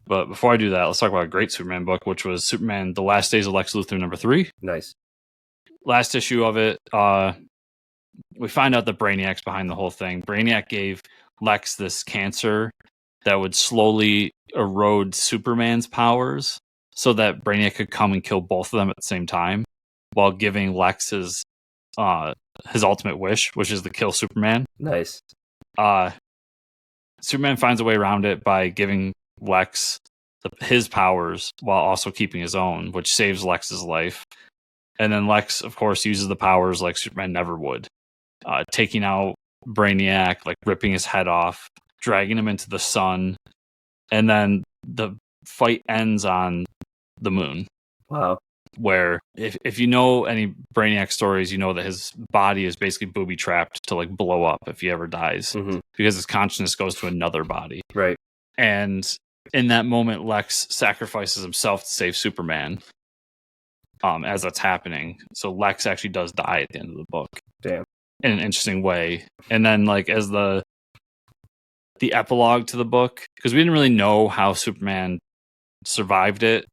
But before I do that, let's talk about a great Superman book, which was Superman: The Last Days of Lex Luthor #3. Nice. Last issue of it, we find out that Brainiac's behind the whole thing. Brainiac gave Lex this cancer that would slowly erode Superman's powers so that Brainiac could come and kill both of them at the same time, while giving Lex his ultimate wish, which is to kill Superman. Nice. Superman finds a way around it by giving Lex his powers while also keeping his own, which saves Lex's life. And then Lex, of course, uses the powers like Superman never would, taking out Brainiac, like ripping his head off, dragging him into the sun, and then the fight ends on the moon. Wow. Where if you know any Brainiac stories, you know that his body is basically booby trapped to like blow up if he ever dies, because his consciousness goes to another body. Right. And in that moment, Lex sacrifices himself to save Superman. As that's happening, so Lex actually does die at the end of the book. Damn. In an interesting way. And then, like, as the epilogue to the book, because we didn't really know how Superman survived it,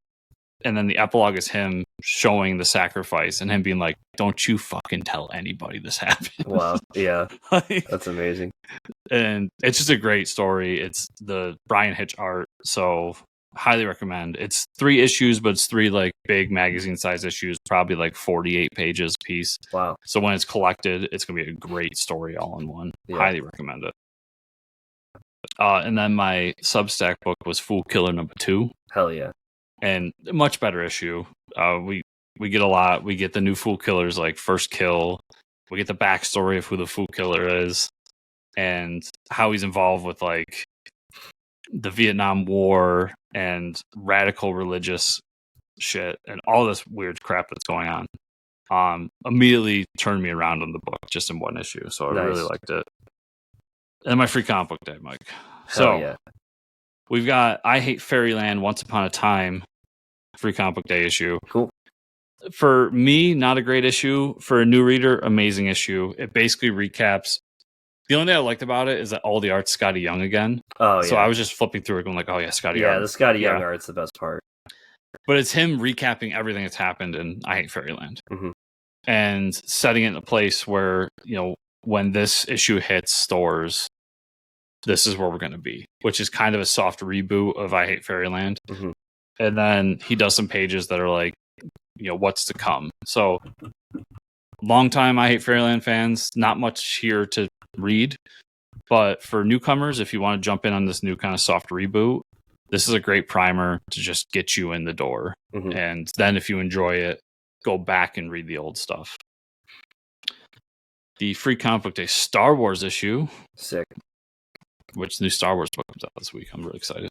and then the epilogue is him showing the sacrifice and him being like, "Don't you fucking tell anybody this happened." Wow. Yeah. That's amazing. And it's just a great story. It's the Brian Hitch art, so highly recommend. It's 3 issues, but it's 3 like big magazine size issues, probably like 48 pages a piece. Wow. So when it's collected, it's going to be a great story all in one. Yeah. Highly recommend it. And then my Substack book was Fool Killer #2. Hell yeah. And a much better issue. We get a lot. We get the new Fool Killer's like first kill. We get the backstory of who the Fool Killer is and how he's involved with like the Vietnam War and radical religious shit and all this weird crap that's going on. Immediately turned me around on the book just in one issue. So I really liked it. And my free comic book day, Mike. Hell yeah. We've got I Hate Fairyland Once Upon a Time free comic book day issue. Cool. For me, not a great issue. For a new reader, amazing issue. It basically recaps. The only thing I liked about it is that all the art's Scotty Young again. Oh, yeah. So I was just flipping through it going like, oh, yeah, Scotty Young. Yeah, the Scotty Young art's the best part. But it's him recapping everything that's happened in I Hate Fairyland. Mm-hmm. And setting it in a place where, when this issue hits stores, this is where we're going to be, which is kind of a soft reboot of I Hate Fairyland. Mm-hmm. And then he does some pages that are like, what's to come. So longtime I Hate Fairyland fans, not much here to read. But for newcomers, if you want to jump in on this new kind of soft reboot, this is a great primer to just get you in the door. Mm-hmm. And then if you enjoy it, go back and read the old stuff. The free comic book day Star Wars issue. Sick. Which new Star Wars book comes out this week. I'm really excited.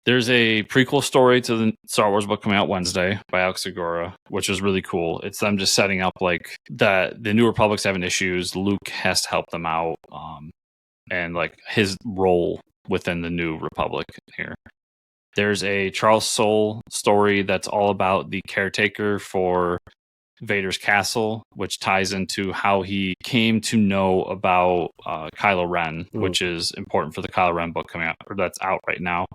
There's a prequel story to the Star Wars book coming out Wednesday by Alex Segura, which is really cool. It's them just setting up like the New Republic's having issues. Luke has to help them out, and like his role within the New Republic here. There's a Charles Soule story that's all about the caretaker for Vader's castle, which ties into how he came to know about Kylo Ren, which is important for the Kylo Ren book coming out, or that's out right now.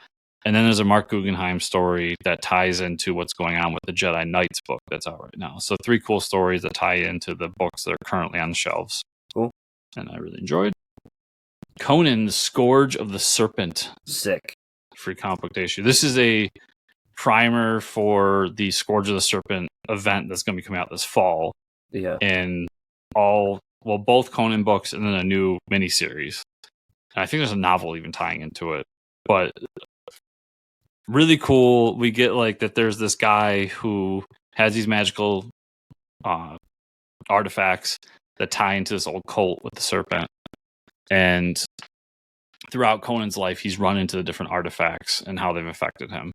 And then there's a Mark Guggenheim story that ties into what's going on with the Jedi Knights book that's out right now. So 3 cool stories that tie into the books that are currently on the shelves. Cool. And I really enjoyed. Conan, the Scourge of the Serpent. Sick. Free comic book day issue. This is a primer for the Scourge of the Serpent event that's going to be coming out this fall. Yeah. And both Conan books and then a new miniseries. And I think there's a novel even tying into it. But really cool. We get like that there's this guy who has these magical artifacts that tie into this old cult with the serpent. And throughout Conan's life, he's run into the different artifacts and how they've affected him.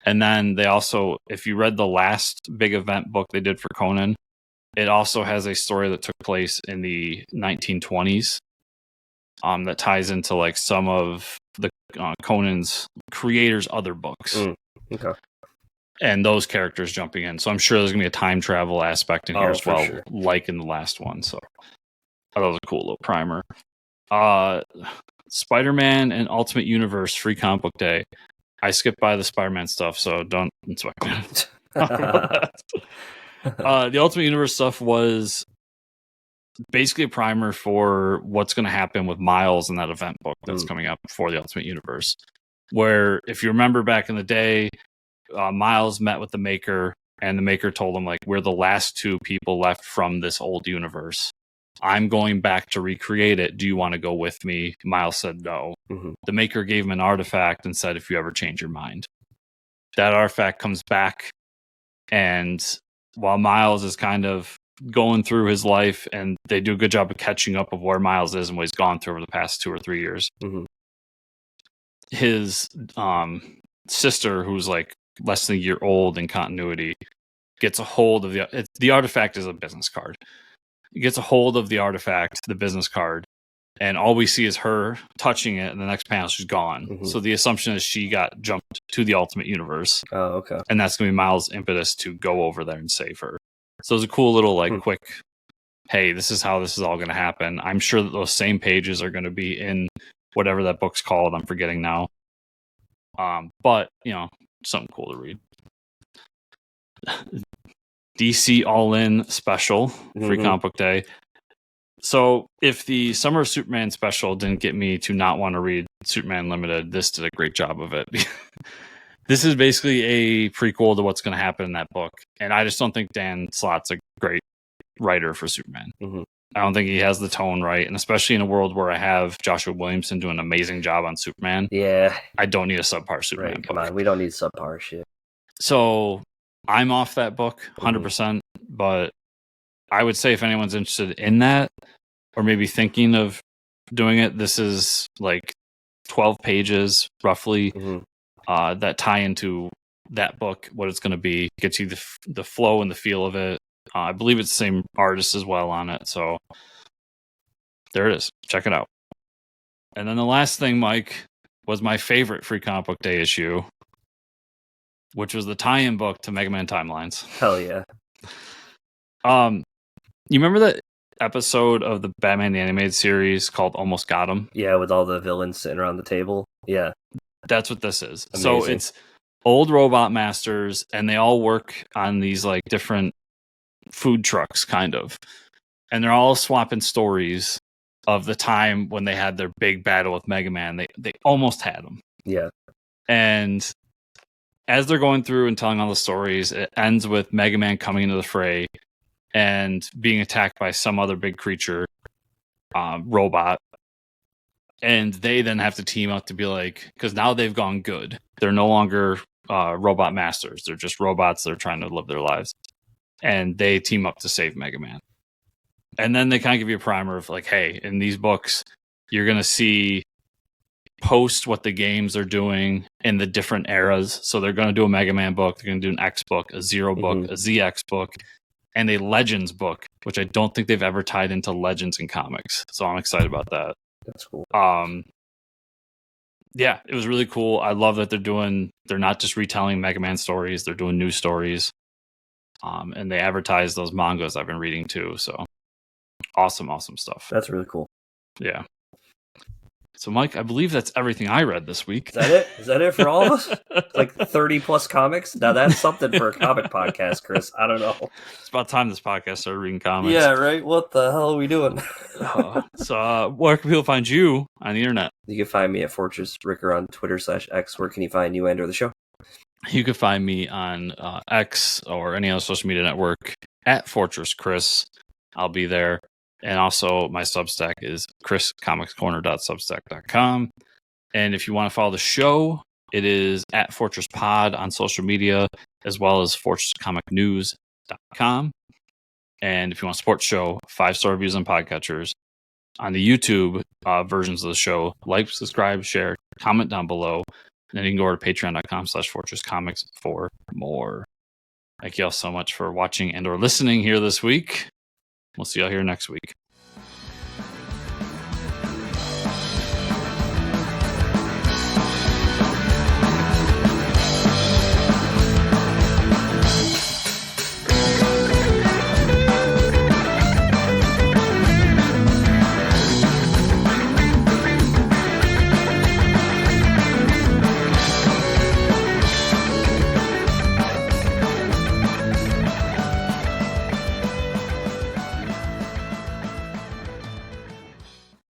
And then they also, if you read the last big event book they did for Conan, it also has a story that took place in the 1920s that ties into like some of the Conan's creators' other books. Okay. And those characters jumping in. So I'm sure there's going to be a time travel aspect in here as well, sure. like in the last one. So that was a cool little primer. Spider-Man and Ultimate Universe free comic book day. I skipped by the Spider-Man stuff, so don't inspect it. The Ultimate Universe stuff was basically a primer for what's going to happen with Miles in that event book that's coming up for the Ultimate Universe. Where, if you remember back in the day, Miles met with the Maker, and the Maker told him, like, we're the last 2 people left from this old universe. I'm going back to recreate it. Do you want to go with me? Miles said no. Mm-hmm. The Maker gave him an artifact and said, if you ever change your mind. That artifact comes back, and while Miles is kind of going through his life, and they do a good job of catching up of where Miles is and what he's gone through over the past 2 or 3 years. Mm-hmm. His sister, who's like less than a year old in continuity, gets a hold of the artifact is a business card. He gets a hold of the artifact, the business card, and all we see is her touching it, and the next panel she's gone. Mm-hmm. So the assumption is she got jumped to the Ultimate Universe. Oh, okay. And that's going to be Miles' impetus to go over there and save her. So it's a cool little quick, hey, this is how this is all going to happen. I'm sure that those same pages are going to be in whatever that book's called. I'm forgetting now. But, something cool to read. DC All-In special, free comic book day. So if the Summer of Superman special didn't get me to not want to read Superman Limited, this did a great job of it. This is basically a prequel to what's going to happen in that book. And I just don't think Dan Slott's a great writer for Superman. Mm-hmm. I don't think he has the tone right. And especially in a world where I have Joshua Williamson doing an amazing job on Superman. Yeah. I don't need a subpar Superman right, book. Come on, we don't need subpar shit. So I'm off that book 100%. But I would say if anyone's interested in that or maybe thinking of doing it, this is like 12 pages roughly that tie into that book, what it's going to be, gets you the flow and the feel of it. I believe it's the same artist as well on it. So there it is. Check it out. And then the last thing, Mike, was my favorite Free Comic Book Day issue, which was the tie-in book to Mega Man Timelines. Hell yeah. You remember that episode of the Batman the Animated Series called Almost Got Him? Yeah, with all the villains sitting around the table. Yeah. That's what this is. Amazing. So it's old robot masters, and they all work on these like different food trucks, kind of. And they're all swapping stories of the time when they had their big battle with Mega Man. They almost had him. Yeah. And as they're going through and telling all the stories, it ends with Mega Man coming into the fray and being attacked by some other big creature, robot. And they then have to team up to be like, because now they've gone good. They're no longer robot masters. They're just robots that are trying to live their lives. And they team up to save Mega Man. And then they kind of give you a primer of like, hey, in these books, you're going to see post what the games are doing in the different eras. So they're going to do a Mega Man book. They're going to do an X book, a Zero book, a ZX book, and a Legends book, which I don't think they've ever tied into Legends in comics. So I'm excited about that. That's cool. Yeah, it was really cool. I love that they're not just retelling Mega Man stories, they're doing new stories. And they advertise those mangas I've been reading too. So awesome stuff. That's really cool. Yeah. So, Mike, I believe that's everything I read this week. Is that it? Is that it for all of us? Like 30 plus comics? Now that's something for a comic podcast, Chris. I don't know. It's about time this podcast started reading comics. Yeah, right? What the hell are we doing? So, where can people find you on the internet? You can find me at Fortress Ricker on Twitter/X. Where can you find you and or the show? You can find me on X or any other social media network at Fortress Chris. I'll be there. And also my Substack is chriscomicscorner.substack.com. And if you want to follow the show, it is at Fortress Pod on social media, as well as fortresscomicnews.com. And if you want to support the show, 5-star reviews on podcatchers. On the YouTube versions of the show, like, subscribe, share, comment down below. And then you can go to patreon.com/fortresscomics for more. Thank you all so much for watching and or listening here this week. We'll see y'all here next week.